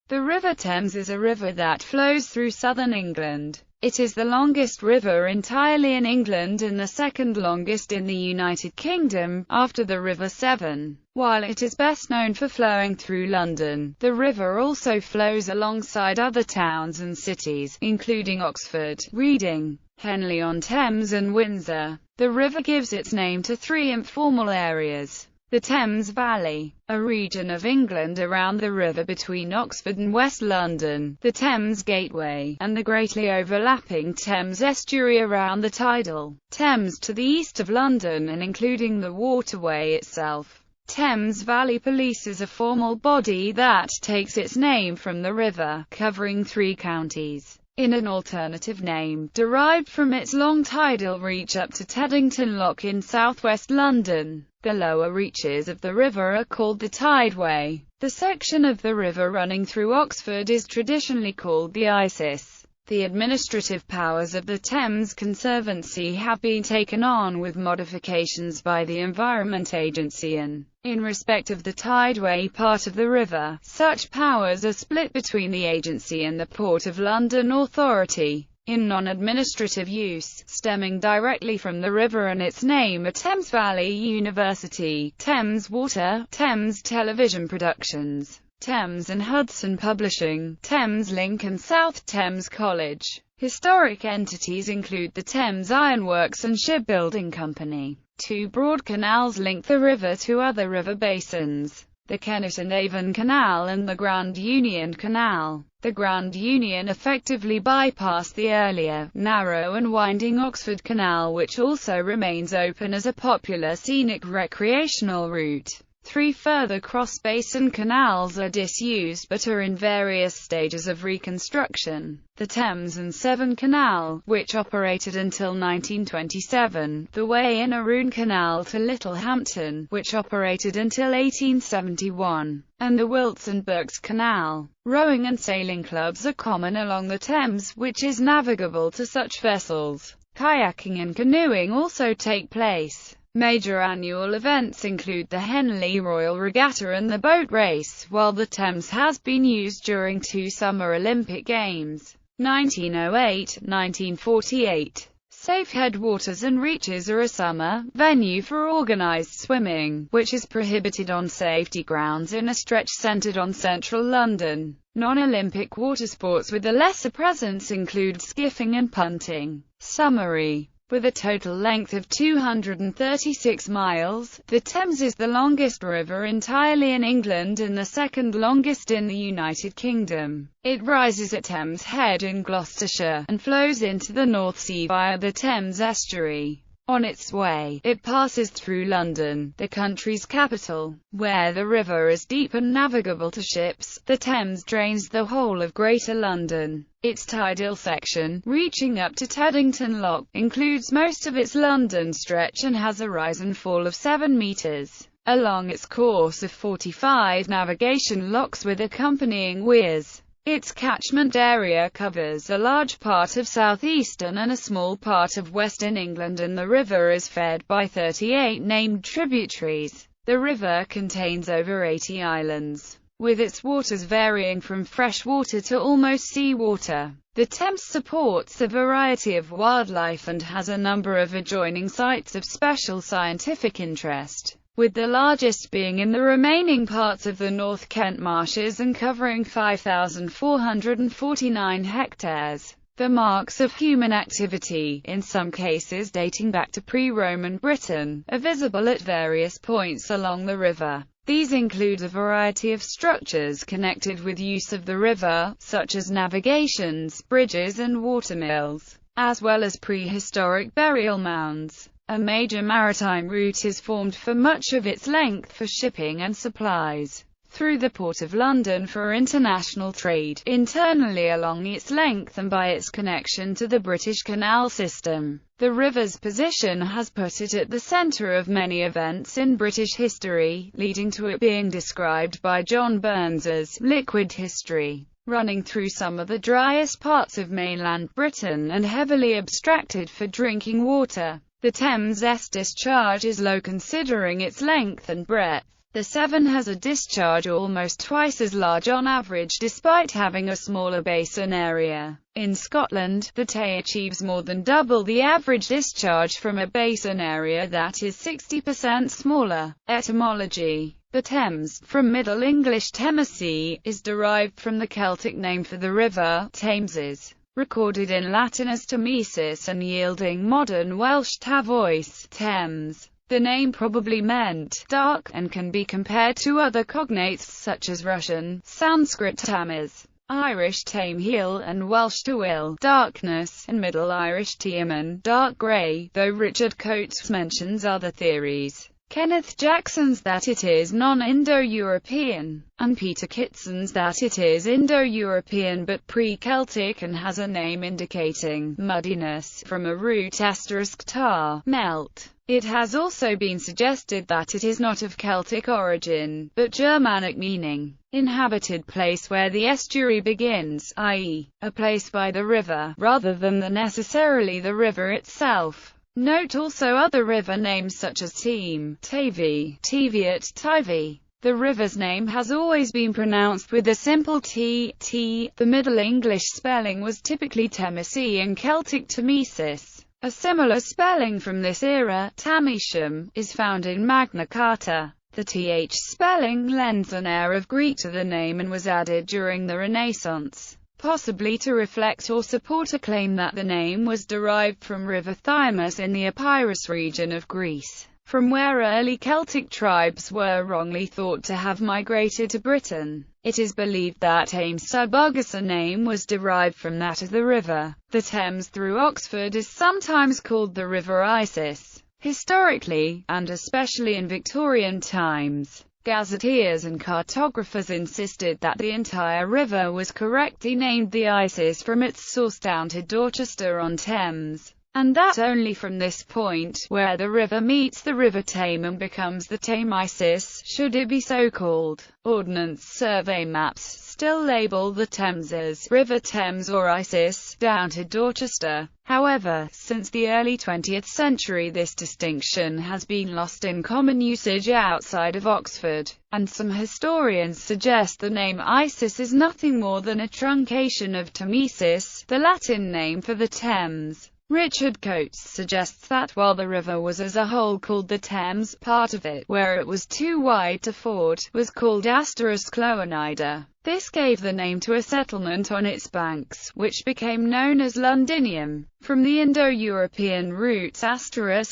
The River Thames is a river that flows through southern England. It is the longest river entirely in England and the second longest in the United Kingdom, after the River Severn. While it is best known for flowing through London, the river also flows alongside other towns and cities, including Oxford, Reading, Henley-on-Thames and Windsor. The river gives its name to three informal areas: the Thames Valley, a region of England around the river between Oxford and West London, the Thames Gateway, and the greatly overlapping Thames estuary around the tidal Thames to the east of London and including the waterway itself. Thames Valley Police is a formal body that takes its name from the river, covering 3 counties. In an alternative name, derived from its long tidal reach up to Teddington Lock in southwest London. The lower reaches of the river are called the Tideway. The section of the river running through Oxford is traditionally called the Isis. The administrative powers of the Thames Conservancy have been taken on with modifications by the Environment Agency and, in respect of the Tideway part of the river, such powers are split between the agency and the Port of London Authority. In non-administrative use, stemming directly from the river and its name are Thames Valley University, Thames Water, Thames Television Productions, Thames and Hudson Publishing, Thames Link and South Thames College. Historic entities include the Thames Ironworks and Shipbuilding Company. 2 broad canals link the river to other river basins: the Kennet and Avon Canal and the Grand Union Canal. The Grand Union effectively bypassed the earlier, narrow and winding Oxford Canal, which also remains open as a popular scenic recreational route. 3 further cross-basin canals are disused but are in various stages of reconstruction: the Thames and Severn Canal, which operated until 1927, the Wey and Arun Canal to Littlehampton, which operated until 1871, and the Wilts and Berks Canal. Rowing and sailing clubs are common along the Thames, which is navigable to such vessels. Kayaking and canoeing also take place. Major annual events include the Henley Royal Regatta and the boat race, while the Thames has been used during 2 Summer Olympic Games, 1908, 1948. Safe headwaters and reaches are a summer venue for organised swimming, which is prohibited on safety grounds in a stretch centred on central London. Non-Olympic watersports with a lesser presence include skiffing and punting. Summary: with a total length of 236 miles, the Thames is the longest river entirely in England and the second longest in the United Kingdom. It rises at Thames Head in Gloucestershire, and flows into the North Sea via the Thames estuary. On its way, it passes through London, the country's capital, where the river is deep and navigable to ships. The Thames drains the whole of Greater London. Its tidal section, reaching up to Teddington Lock, includes most of its London stretch and has a rise and fall of 7 metres. Along its course of 45 navigation locks with accompanying weirs. Its catchment area covers a large part of southeastern and a small part of western England, and the river is fed by 38 named tributaries. The river contains over 80 islands, with its waters varying from freshwater to almost seawater. The Thames supports a variety of wildlife and has a number of adjoining sites of special scientific interest, with the largest being in the remaining parts of the North Kent marshes and covering 5,449 hectares. The marks of human activity, in some cases dating back to pre-Roman Britain, are visible at various points along the river. These include a variety of structures connected with use of the river, such as navigations, bridges and watermills, as well as prehistoric burial mounds. A major maritime route is formed for much of its length for shipping and supplies, through the Port of London for international trade, internally along its length and by its connection to the British Canal System. The river's position has put it at the centre of many events in British history, leading to it being described by John Burns as liquid history. Running through some of the driest parts of mainland Britain and heavily abstracted for drinking water. The Thames's discharge is low considering its length and breadth. The Severn has a discharge almost twice as large on average despite having a smaller basin area. In Scotland, the Tay achieves more than double the average discharge from a basin area that is 60% smaller. Etymology. The Thames, from Middle English Temesi, is derived from the Celtic name for the river, Thameses, recorded in Latin as Tamesis and yielding modern Welsh Tavois, Thames. The name probably meant dark, and can be compared to other cognates such as Russian, Sanskrit Tamiz, Irish Tamhill and Welsh Tawil, darkness, and Middle Irish Tiaman, dark grey, though Richard Coates mentions other theories. Kenneth Jackson's that it is non-Indo-European, and Peter Kitson's that it is Indo-European but pre-Celtic and has a name indicating muddiness, from a root * tar, melt. It has also been suggested that it is not of Celtic origin, but Germanic meaning, inhabited place where the estuary begins, i.e., a place by the river, rather than necessarily the river itself. Note also other river names such as Theme, Tavy, Teviot, Tivy. The river's name has always been pronounced with a simple t. The Middle English spelling was typically Temesi and Celtic Tamesis. A similar spelling from this era, Tamesham, is found in Magna Carta. The th spelling lends an air of Greek to the name and was added during the Renaissance, possibly to reflect or support a claim that the name was derived from River Thymus in the Epirus region of Greece, from where early Celtic tribes were wrongly thought to have migrated to Britain. It is believed that Thames Subugasa name was derived from that of the river. The Thames through Oxford is sometimes called the River Isis. Historically, and especially in Victorian times, gazetteers and cartographers insisted that the entire river was correctly named the Isis from its source down to Dorchester-on-Thames, and that only from this point, where the river meets the River Tame and becomes the Thamesis, should it be so called. Ordnance Survey maps still label the Thames as River Thames or Isis, down to Dorchester. However, since the early 20th century this distinction has been lost in common usage outside of Oxford, and some historians suggest the name Isis is nothing more than a truncation of Tamesis, the Latin name for the Thames. Richard Coates suggests that while the river was as a whole called the Thames, part of it, where it was too wide to ford, was called *Cloanida. This gave the name to a settlement on its banks, which became known as Londinium, from the Indo-European roots *plur,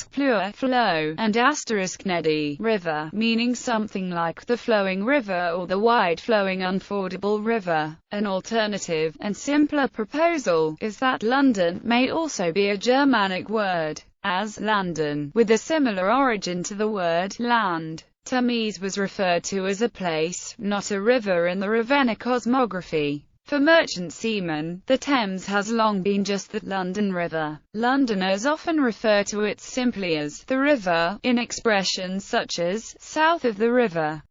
flow, and *nedi, river, meaning something like the flowing river or the wide-flowing unfordable river. An alternative, and simpler proposal, is that London may also be a Germanic word, as Landen, with a similar origin to the word land. Tamise was referred to as a place, not a river in the Ravenna cosmography. For merchant seamen, the Thames has long been just the London River. Londoners often refer to it simply as the river, in expressions such as south of the river.